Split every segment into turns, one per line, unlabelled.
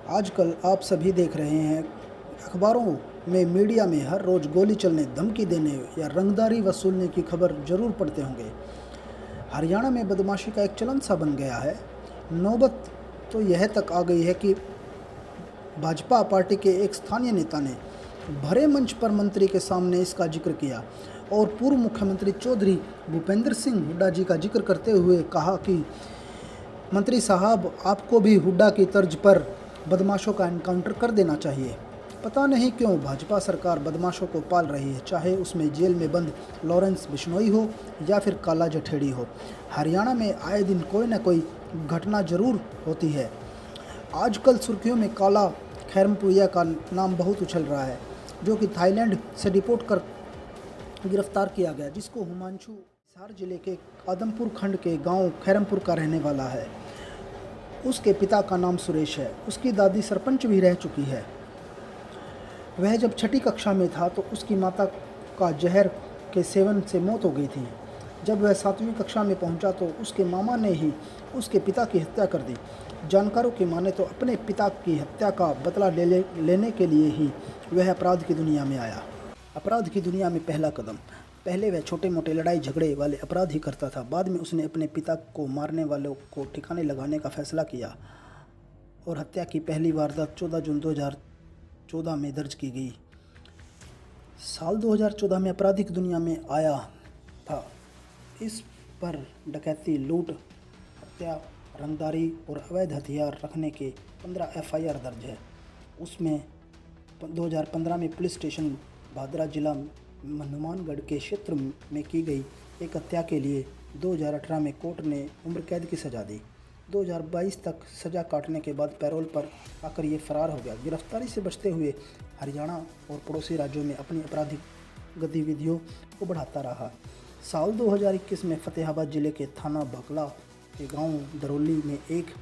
आजकल आप सभी देख रहे हैं अखबारों में, मीडिया में हर रोज़ गोली चलने, धमकी देने या रंगदारी वसूलने की खबर जरूर पढ़ते होंगे। हरियाणा में बदमाशी का एक चलन सा बन गया है। नौबत तो यह तक आ गई है कि भाजपा पार्टी के एक स्थानीय नेता ने भरे मंच पर मंत्री के सामने इसका जिक्र किया और पूर्व मुख्यमंत्री चौधरी भूपेंद्र सिंह हुड्डा जी का जिक्र करते हुए कहा कि मंत्री साहब, आपको भी हुड्डा की तर्ज पर बदमाशों का एनकाउंटर कर देना चाहिए। पता नहीं क्यों भाजपा सरकार बदमाशों को पाल रही है, चाहे उसमें जेल में बंद लॉरेंस बिश्नोई हो या फिर काला जठेड़ी हो। हरियाणा में आए दिन कोई न कोई घटना जरूर होती है। आजकल सुर्खियों में काला खैरमपुरिया का नाम बहुत उछल रहा है, जो कि थाईलैंड से डिपोर्ट कर गिरफ्तार किया गया, जिसको हिमांशु हिसार जिले के आदमपुर खंड के गांव खैरमपुर का रहने वाला है। उसके पिता का नाम सुरेश है। उसकी दादी सरपंच भी रह चुकी है। वह जब छठी कक्षा में था तो उसकी माता का जहर के सेवन से मौत हो गई थी। जब वह 7वीं कक्षा में पहुंचा तो उसके मामा ने ही उसके पिता की हत्या कर दी। जानकारों की माने तो अपने पिता की हत्या का बदला लेने के लिए ही वह अपराध की दुनिया में आया। अपराध की दुनिया में पहला कदम, पहले वह छोटे मोटे लड़ाई झगड़े वाले अपराध ही करता था। बाद में उसने अपने पिता को मारने वालों को ठिकाने लगाने का फैसला किया और हत्या की पहली वारदात 14 जून 2014 में दर्ज की गई। साल 2014 में आपराधिक दुनिया में आया था। इस पर डकैती, लूट, हत्या, रंगदारी और अवैध हथियार रखने के 15 FIR दर्ज है। उसमें 2015 में पुलिस स्टेशन भादरा जिला हनुमानगढ़ के क्षेत्र में की गई एक हत्या के लिए 2018 में कोर्ट ने उम्र कैद की सज़ा दी। 2022 तक सज़ा काटने के बाद पैरोल पर आकर ये फरार हो गया। गिरफ्तारी से बचते हुए हरियाणा और पड़ोसी राज्यों में अपनी आपराधिक गतिविधियों को बढ़ाता रहा। साल 2021 में फतेहाबाद जिले के थाना भकला के गांव दरोली में एक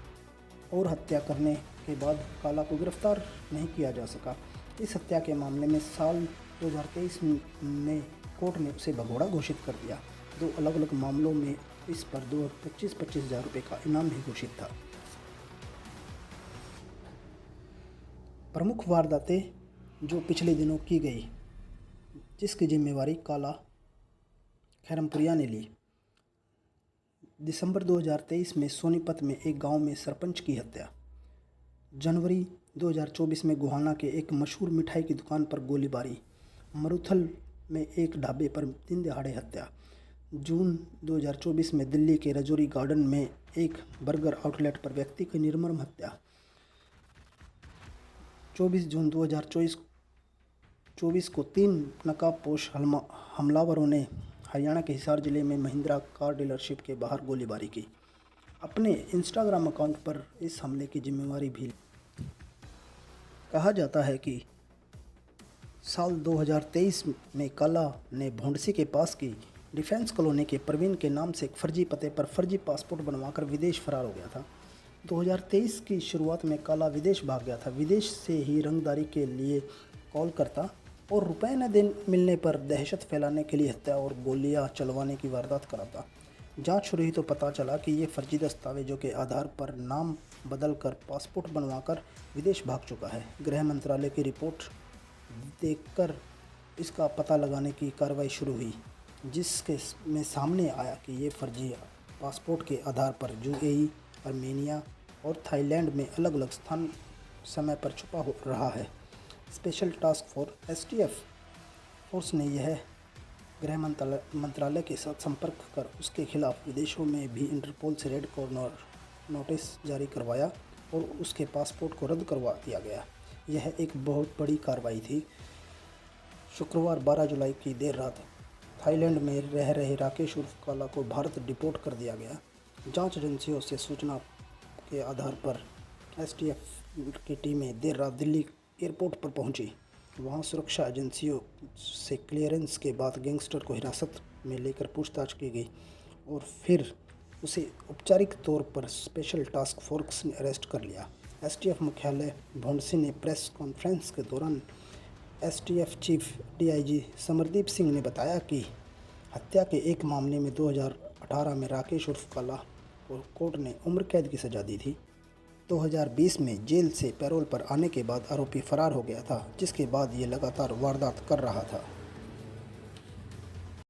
और हत्या करने के बाद काला को गिरफ्तार नहीं किया जा सका। इस हत्या के मामले में साल 2023 में कोर्ट ने उसे भगोड़ा घोषित कर दिया। 2 अलग अलग मामलों में इस पर 25-25 हज़ार रुपये का इनाम भी घोषित था। प्रमुख वारदातें जो पिछले दिनों की गई, जिसकी जिम्मेवारी काला खैरमपुरिया ने ली। दिसंबर 2023 में सोनीपत में एक गांव में सरपंच की हत्या। जनवरी 2024 में गोहाना के एक मशहूर मिठाई की दुकान पर गोलीबारी। मरुथल में एक ढाबे पर दिन दहाड़े हत्या। जून 2024 में दिल्ली के रजौरी गार्डन में एक बर्गर आउटलेट पर व्यक्ति की निर्मम हत्या। 24 जून 2024 को 3 नकाबपोश हमलावरों ने हरियाणा के हिसार जिले में महिंद्रा कार डीलरशिप के बाहर गोलीबारी की। अपने इंस्टाग्राम अकाउंट पर इस हमले की जिम्मेवारी भी कहा जाता है कि साल 2023 में काला ने भोंडसी के पास की डिफेंस कॉलोनी के प्रवीण के नाम से एक फर्जी पते पर फर्जी पासपोर्ट बनवाकर विदेश फरार हो गया था। 2023 की शुरुआत में काला विदेश भाग गया था। विदेश से ही रंगदारी के लिए कॉल करता और रुपए न मिलने पर दहशत फैलाने के लिए हत्या और गोलियां चलवाने की वारदात कराता। जांच शुरू हुई तो पता चला कि ये फर्जी दस्तावेजों के आधार पर नाम बदलकर पासपोर्ट बनवाकर विदेश भाग चुका है। गृह मंत्रालय की रिपोर्ट देखकर इसका पता लगाने की कार्रवाई शुरू हुई, जिसके में सामने आया कि ये फर्जी पासपोर्ट के आधार पर UAE, आर्मेनिया और थाईलैंड में अलग अलग स्थान समय पर छुपा हो रहा है। Special task force STF force ने यह गृह मंत्रालय के साथ संपर्क कर उसके खिलाफ विदेशों में भी इंटरपोल से रेड कॉर्नर नोटिस जारी करवाया और उसके पासपोर्ट को रद्द करवा दिया गया। यह एक बहुत बड़ी कार्रवाई थी। शुक्रवार 12 जुलाई की देर रात थाईलैंड में रह रहे राकेश उर्फ काला को भारत डिपोर्ट कर दिया गया। जांच एजेंसियों से सूचना के आधार पर STF की टीमें देर रात दिल्ली एयरपोर्ट पर पहुंची। वहां सुरक्षा एजेंसियों से क्लियरेंस के बाद गैंगस्टर को हिरासत में लेकर पूछताछ की गई और फिर उसे औपचारिक तौर पर स्पेशल टास्क फोर्स ने अरेस्ट कर लिया। STF मुख्यालय भोंडसी ने प्रेस कॉन्फ्रेंस के दौरान STF chief DIG Samardeep Singh ने बताया कि हत्या के एक मामले में 2018 में राकेश उर्फ काला को कोर्ट ने उम्र कैद की सज़ा दी थी। 2020 में जेल से पैरोल पर आने के बाद आरोपी फरार हो गया था, जिसके बाद ये लगातार वारदात कर रहा था।